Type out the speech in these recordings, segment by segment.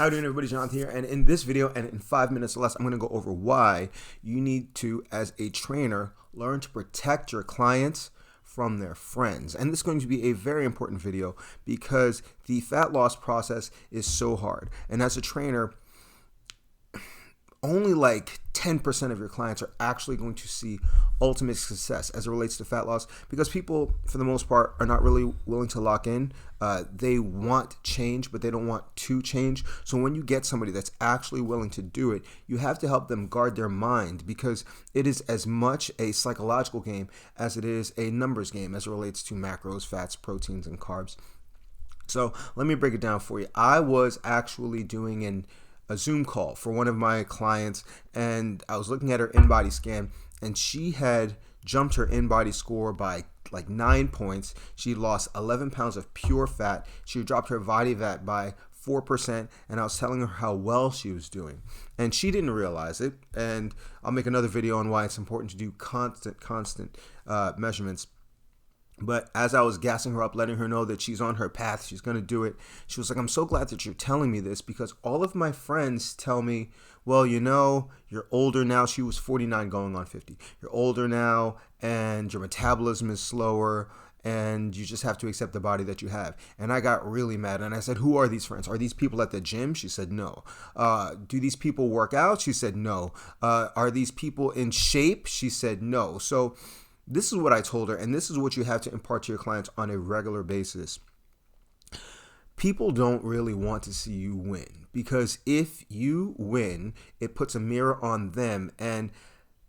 How are you doing, everybody? Jonathan here, and in this video and in 5 minutes or less, I'm going to go over why you need to, as a trainer, learn to protect your clients from their friends. And this is going to be a very important video because the fat loss process is so hard. And as a trainer, only like 10% of your clients are actually going to see ultimate success as it relates to fat loss, because people, for the most part, are not really willing to lock in. They want change, but they don't want to change. So when you get somebody that's actually willing to do it, you have to help them guard their mind, because it is as much a psychological game as it is a numbers game as it relates to macros, fats, proteins, and carbs. So let me break it down for you. I was actually doing a Zoom call for one of my clients, and I was looking at her in-body scan, and she had jumped her in-body score by like 9 points. She lost 11 pounds of pure fat. She dropped her body fat by 4%, and I was telling her how well she was doing, and she didn't realize it. And I'll make another video on why it's important to do constant measurements. But as I was gassing her up, letting her know that she's on her path, she's going to do it, she was like, I'm so glad that you're telling me this, because all of my friends tell me, well, you know, you're older now. She was 49 going on 50. You're older now and your metabolism is slower and you just have to accept the body that you have. And I got really mad, and I said, who are these friends? Are these people at the gym? She said, no. Do these people work out? She said, no. Are these people in shape? She said, no. So this is what I told her, and this is what you have to impart to your clients on a regular basis. People don't really want to see you win, because if you win, it puts a mirror on them and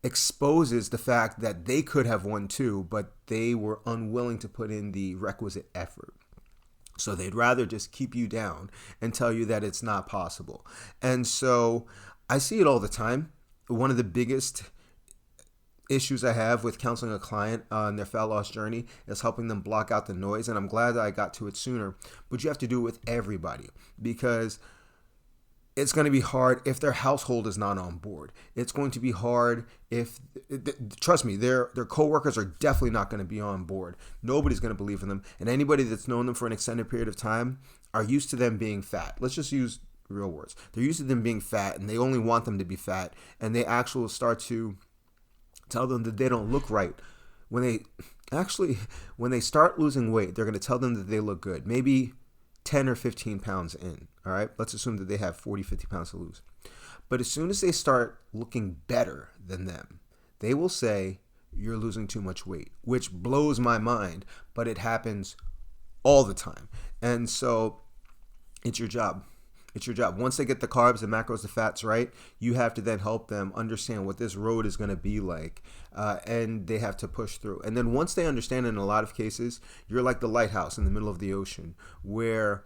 exposes the fact that they could have won too, but they were unwilling to put in the requisite effort. So they'd rather just keep you down and tell you that it's not possible. And so I see it all the time. One of the biggest issues I have with counseling a client on their fat loss journey is helping them block out the noise, and I'm glad that I got to it sooner. But you have to do it with everybody, because it's going to be hard if their household is not on board. It's going to be hard if, trust me, their coworkers are definitely not going to be on board. Nobody's going to believe in them, and anybody that's known them for an extended period of time are used to them being fat. Let's just use real words. They're used to them being fat, and they only want them to be fat, and they actually start to tell them that they don't look right. When they start losing weight, they're going to tell them that they look good, maybe 10 or 15 pounds in. All right, let's assume that they have 40, 50 pounds to lose. But as soon as they start looking better than them, they will say, you're losing too much weight, which blows my mind, but it happens all the time. And so it's your job. It's your job. Once they get the carbs, the macros, the fats right, you have to then help them understand what this road is going to be like, and they have to push through. And then once they understand, in a lot of cases, you're like the lighthouse in the middle of the ocean where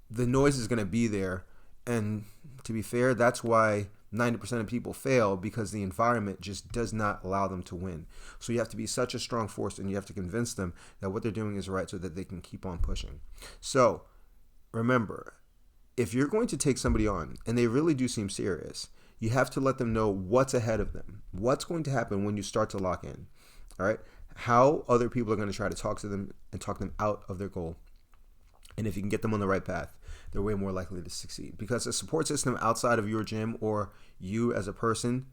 the noise is going to be there. And to be fair, that's why 90% of people fail, because the environment just does not allow them to win. So you have to be such a strong force, and you have to convince them that what they're doing is right so that they can keep on pushing. So remember, if you're going to take somebody on and they really do seem serious, you have to let them know what's ahead of them, what's going to happen when you start to lock in, all right? How other people are going to try to talk to them and talk them out of their goal. And if you can get them on the right path, they're way more likely to succeed, because a support system outside of your gym or you as a person,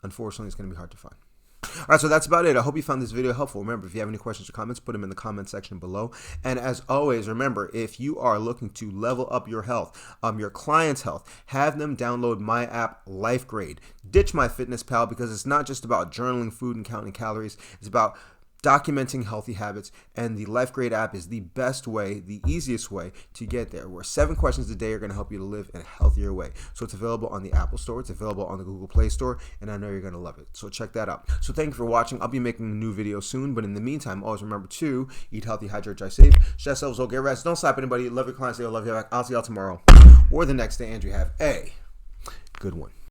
unfortunately, is going to be hard to find. All right, so that's about it. I hope you found this video helpful. Remember, if you have any questions or comments, put them in the comment section below. And as always, remember, if you are looking to level up your health, your clients' health, have them download my app, LifeGrade. Ditch MyFitnessPal, because it's not just about journaling food and counting calories. It's about documenting healthy habits, and the LifeGrade app is the best way, the easiest way to get there, where 7 questions a day are going to help you to live in a healthier way. So it's available on the Apple Store, it's available on the Google Play Store, and I know you're going to love it. So check that out. So thank you for watching. I'll be making a new video soon, but in the meantime, always remember to eat healthy, hydrate, drive safe, stress levels, don't get rest, don't slap anybody, love your clients, they'll love you back. I'll see y'all tomorrow or the next day, and you have a good one.